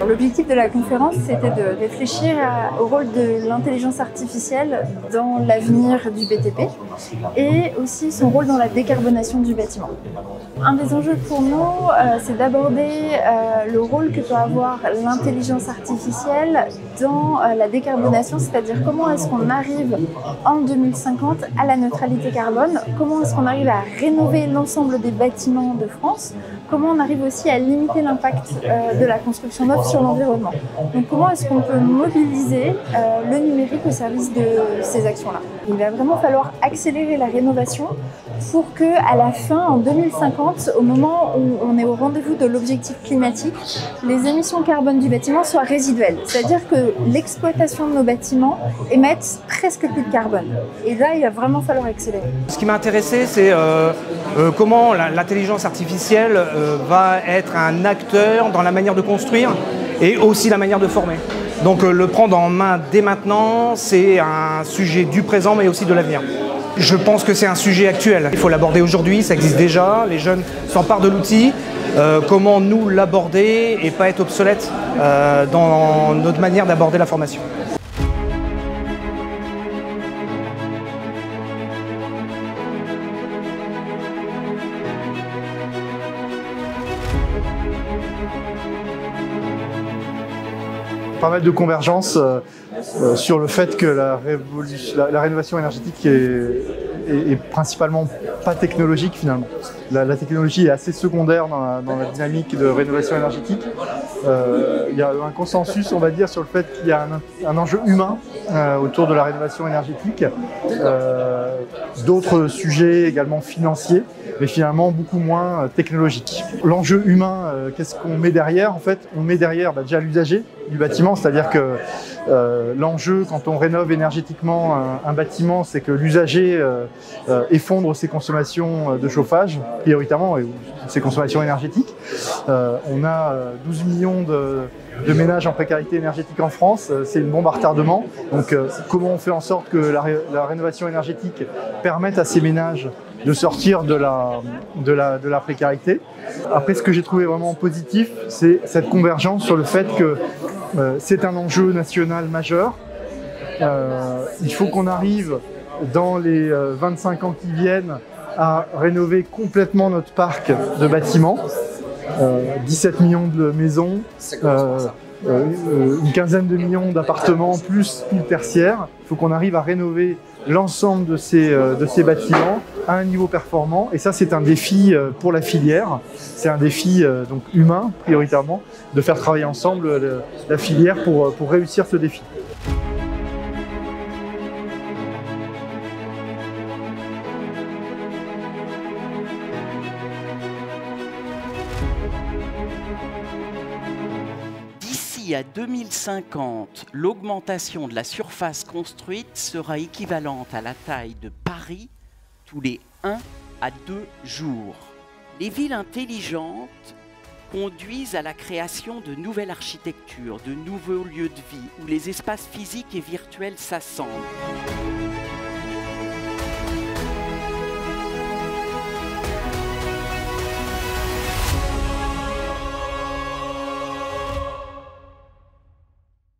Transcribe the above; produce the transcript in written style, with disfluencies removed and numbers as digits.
L'objectif de la conférence, c'était de réfléchir au rôle de l'intelligence artificielle dans l'avenir du BTP et aussi son rôle dans la décarbonation du bâtiment. Un des enjeux pour nous, c'est d'aborder le rôle que peut avoir l'intelligence artificielle dans la décarbonation, c'est-à-dire comment est-ce qu'on arrive en 2050 à la neutralité carbone, comment est-ce qu'on arrive à rénover l'ensemble des bâtiments de France, comment on arrive aussi à limiter l'impact de la construction neuve sur l'environnement. Donc comment est-ce qu'on peut mobiliser le numérique au service de ces actions-là. Il va vraiment falloir accélérer la rénovation pour que, à la fin, en 2050, au moment où on est au rendez-vous de l'objectif climatique, les émissions carbone du bâtiment soient résiduelles. C'est-à-dire que l'exploitation de nos bâtiments émette presque plus de carbone. Et là, il va vraiment falloir accélérer. Ce qui m'a intéressé, c'est comment l'intelligence artificielle va être un acteur dans la manière de construire et aussi la manière de former. Donc le prendre en main dès maintenant, c'est un sujet du présent mais aussi de l'avenir. Je pense que c'est un sujet actuel. Il faut l'aborder aujourd'hui, ça existe déjà, les jeunes s'emparent de l'outil. Comment nous l'aborder et pas être obsolète dans notre manière d'aborder la formation. Pas mal de convergence sur le fait que la rénovation énergétique est principalement pas technologique finalement. La technologie est assez secondaire dans la dynamique de rénovation énergétique. Il y a un consensus, on va dire, sur le fait qu'il y a un enjeu humain autour de la rénovation énergétique. D'autres sujets également financiers, mais finalement beaucoup moins technologiques. L'enjeu humain, qu'est-ce qu'on met derrière? En fait, on met derrière déjà l'usager du bâtiment, c'est-à-dire que l'enjeu quand on rénove énergétiquement un bâtiment, c'est que l'usager effondre ses consommations de chauffage, prioritairement, et ses consommations énergétiques. On a 12 millions de ménages en précarité énergétique en France, c'est une bombe à retardement. Donc comment on fait en sorte que la rénovation énergétique permette à ces ménages de sortir de la précarité. Après, ce que j'ai trouvé vraiment positif, c'est cette convergence sur le fait que c'est un enjeu national majeur. Il faut qu'on arrive dans les 25 ans qui viennent à rénover complètement notre parc de bâtiments. 17 millions de maisons, une quinzaine de millions d'appartements, plus tout le tertiaire. Il faut qu'on arrive à rénover l'ensemble de ces bâtiments à un niveau performant. Et ça, c'est un défi pour la filière. C'est un défi donc humain, prioritairement, de faire travailler ensemble la filière pour réussir ce défi. D'ici à 2050, l'augmentation de la surface construite sera équivalente à la taille de Paris tous les 1 à 2 jours. Les villes intelligentes conduisent à la création de nouvelles architectures, de nouveaux lieux de vie où les espaces physiques et virtuels s'assemblent.